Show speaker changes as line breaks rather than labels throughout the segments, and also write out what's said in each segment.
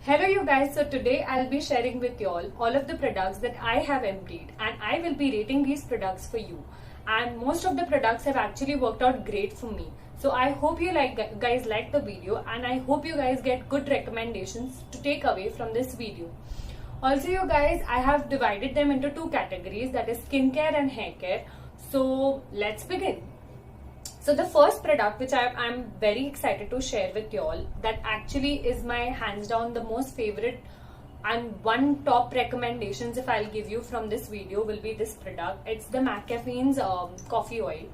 Hello you guys, so today I'll be sharing with you all of the products that I have emptied, and I will be rating these products for you. And most of the products have actually worked out great for me. So I hope you guys like the video, and I hope you guys get good recommendations to take away from this video. Also you guys, I have divided them into two categories, that is skincare and hair care. So let's begin. So the first product which I'm very excited to share with you all, that actually is my hands down the most favorite and one top recommendations if I'll give you from this video will be this product. It's the McCaffein's coffee oil.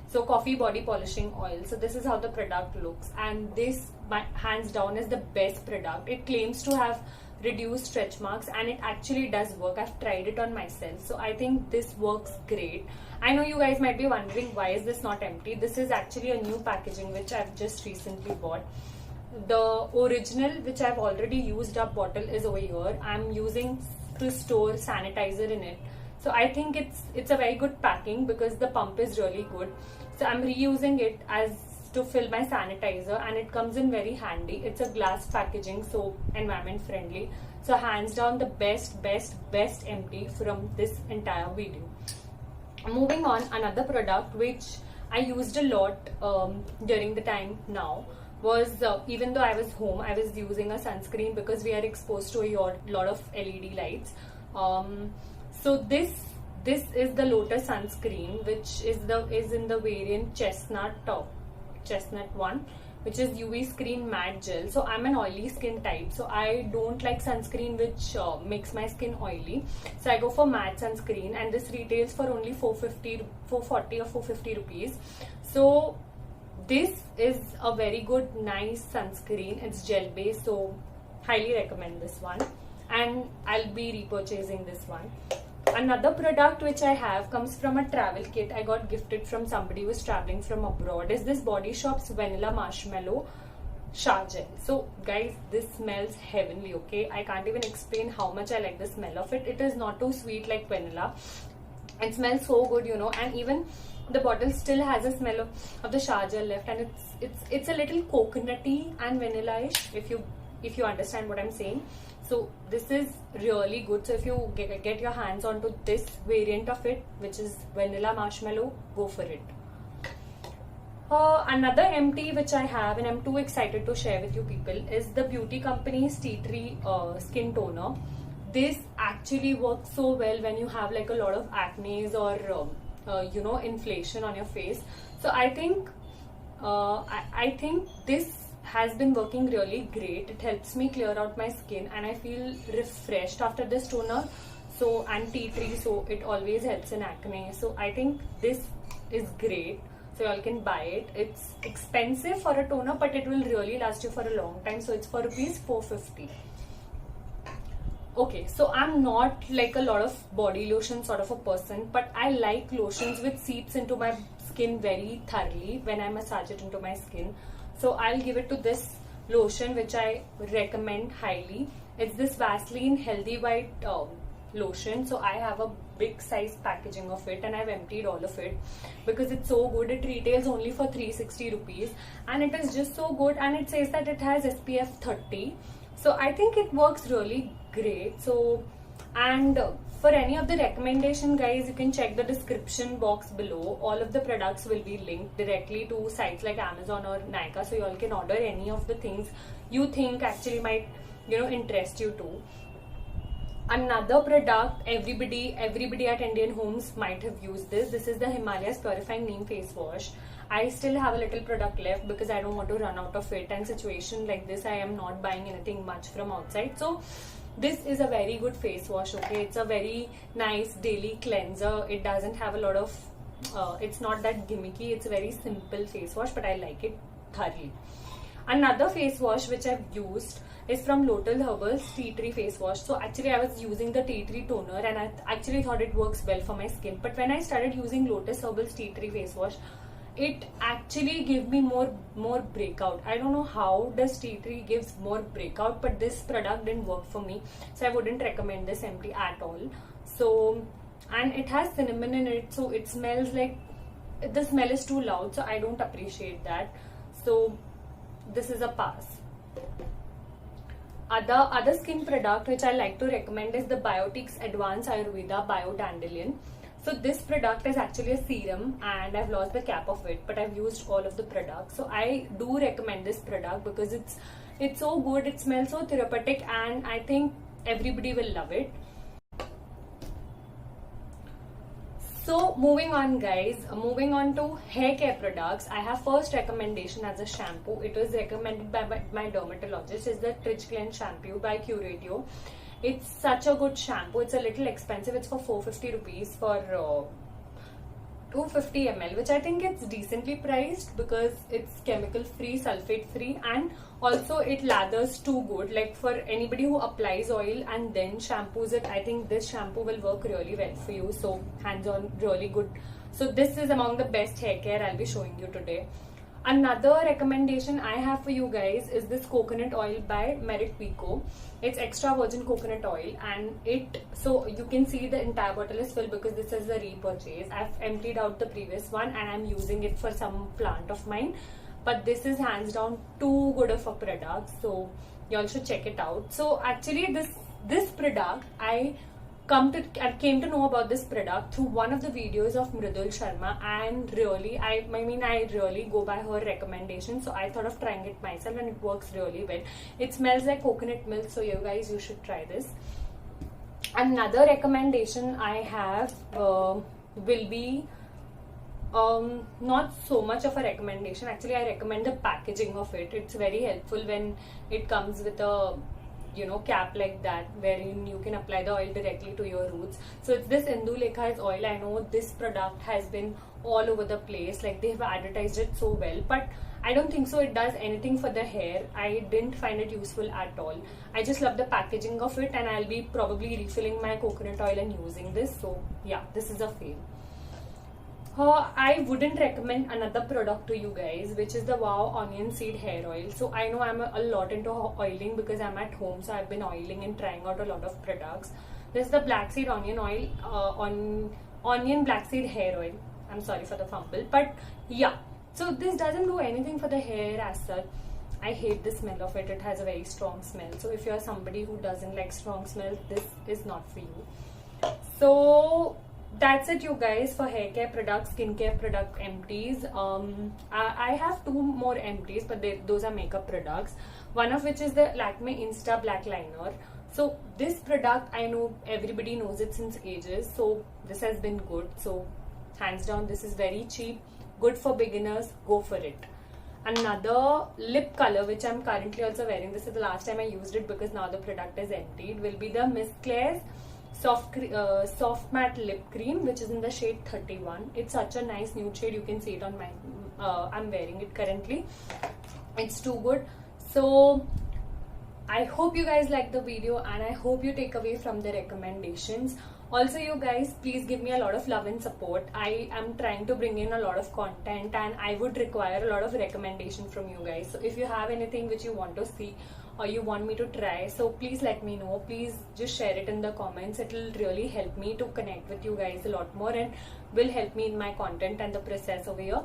So coffee body polishing oil. So this is how the product looks, and this hands down is the best product. It claims to have reduced stretch marks, and it actually does work. I've tried it on myself, so I think this works great. I know you guys might be wondering why is this not empty. This is actually a new packaging which I've just recently bought. The original, which I've already used up bottle, is over here. I'm using Crestore sanitizer in it, so I think it's a very good packing because the pump is really good. So I'm reusing it as to fill my sanitizer, and it comes in very handy. It's a glass packaging, so environment friendly. So hands down the best empty from this entire video. Moving on, another product which I used a lot during the time now was even though I was home, I was using a sunscreen because we are exposed to a lot of LED lights. So this is the Lotus sunscreen, which is in the variant chestnut 1, which is UV screen matte gel. So I'm an oily skin type, so I don't like sunscreen which makes my skin oily. So I go for matte sunscreen, and this retails for only 440 or 450 rupees. So this is a very good, nice sunscreen. It's gel based, so highly recommend this one, and I'll be repurchasing this one. Another product which I have comes from a travel kit I got gifted from somebody who was traveling from abroad. Is this Body Shop's Vanilla Marshmallow Shower Gel. So guys, this smells heavenly, okay? I can't even explain how much I like the smell of it. It is not too sweet like vanilla. It smells so good, you know, and even the bottle still has a smell of the shower gel left, and it's a little coconutty and vanilla-ish, if you understand what I'm saying. So this is really good. So if you get your hands onto this variant of it, which is vanilla marshmallow, go for it. Another empty which I have, and I'm too excited to share with you people, is the Beauty Company's Tea Tree Skin Toner. This actually works so well when you have like a lot of acne or you know, inflammation on your face. So I think this has been working really great. It helps me clear out my skin, and I feel refreshed after this toner. So, and tea tree, so it always helps in acne. So I think this is great. So y'all can buy it. It's expensive for a toner, but it will really last you for a long time. So it's for rupees 450. Okay, so I'm not like a lot of body lotion sort of a person, but I like lotions which seeps into my skin very thoroughly when I massage it into my skin. So I'll give it to this lotion which I recommend highly. It's this Vaseline Healthy White lotion. So I have a big size packaging of it, and I've emptied all of it because it's so good. It retails only for 360 rupees, and it is just so good, and it says that it has SPF 30. So I think it works really great. So, and for any of the recommendation, guys, you can check the description box below. All of the products will be linked directly to sites like Amazon or Nykaa, so you all can order any of the things you think actually might, you know, interest you too. Another product, everybody at Indian homes might have used this. This is the Himalayas Purifying Neem Face Wash. I still have a little product left because I don't want to run out of it, and situation like this, I am not buying anything much from outside. So this is a very good face wash, okay? It's a very nice daily cleanser. It doesn't have a lot of, it's not that gimmicky. It's a very simple face wash, but I like it thoroughly. Another face wash which I've used is from Lotus Herbals Tea Tree Face Wash. So actually I was using the Tea Tree Toner, and I actually thought it works well for my skin. But when I started using Lotus Herbals Tea Tree Face Wash, it actually gave me more breakout. I don't know how does tea tree gives more breakout, but this product didn't work for me, so I wouldn't recommend this empty at all. So, and it has cinnamon in it, so it smells like, the smell is too loud, so I don't appreciate that. So this is a pass. Other skin product which I like to recommend is the Biotics Advanced Ayurveda Bio Dandelion. So this product is actually a serum and I've lost the cap of it, but I've used all of the products. So I do recommend this product because it's so good, it smells so therapeutic, and I think everybody will love it. So moving on guys, moving on to hair care products. I have first recommendation as a shampoo. It was recommended by my dermatologist. It's the Trich Cleanse shampoo by Curatio. It's such a good shampoo. It's a little expensive. It's for 450 rupees for 250 ml, which I think it's decently priced because it's chemical free, sulfate free, and also it lathers too good. Like for anybody who applies oil and then shampoos it, I think this shampoo will work really well for you. So hands on, really good. So this is among the best hair care I'll be showing you today. Another recommendation I have for you guys is this coconut oil by Merit Pico. It's extra virgin coconut oil, and so you can see the entire bottle is full because this is a repurchase. I've emptied out the previous one and I'm using it for some plant of mine. But this is hands down too good of a product, so y'all should check it out. So actually this product I came to know about this product through one of the videos of Mridul Sharma, and really I really go by her recommendation, so I thought of trying it myself and it works really well. It smells like coconut milk, so you guys, you should try this. Another recommendation I have will be not so much of a recommendation. Actually, I recommend the packaging of it. It's very helpful when it comes with a cap like that, wherein you can apply the oil directly to your roots. So it's this Indulekha's oil. I know this product has been all over the place, like they have advertised it so well, but I don't think so it does anything for the hair. I didn't find it useful at all. I just love the packaging of it, and I'll be probably refilling my coconut oil and using this. So yeah, this is a fail. I wouldn't recommend another product to you guys, which is the Wow Onion Seed Hair Oil. So I know I'm a lot into oiling because I'm at home, so I've been oiling and trying out a lot of products. This is the Black Seed Onion Oil, Onion Black Seed Hair Oil. I'm sorry for the fumble, but yeah. So this doesn't do anything for the hair as such. I hate the smell of it. It has a very strong smell. So if you're somebody who doesn't like strong smells, this is not for you. So that's it, you guys, for hair care products, skincare product empties. I have two more empties, but those are makeup products. One of which is the Lakme Insta Black Liner. So this product, I know everybody knows it since ages. So this has been good. So hands down, this is very cheap, good for beginners. Go for it. Another lip color which I'm currently also wearing, this is the last time I used it because now the product is emptied, will be the Miss Claire's soft matte lip cream, which is in the shade 31. It's such a nice nude shade. You can see it on my I'm wearing it currently. It's too good. So I hope you guys like the video, and I hope you take away from the recommendations. Also, you guys, please give me a lot of love and support. I am trying to bring in a lot of content, and I would require a lot of recommendation from you guys. So if you have anything which you want to see or you want me to try, so please let me know. Please just share it in the comments. It will really help me to connect with you guys a lot more and will help me in my content and the process over here.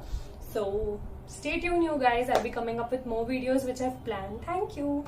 So stay tuned, you guys. I'll be coming up with more videos which I've planned. Thank you.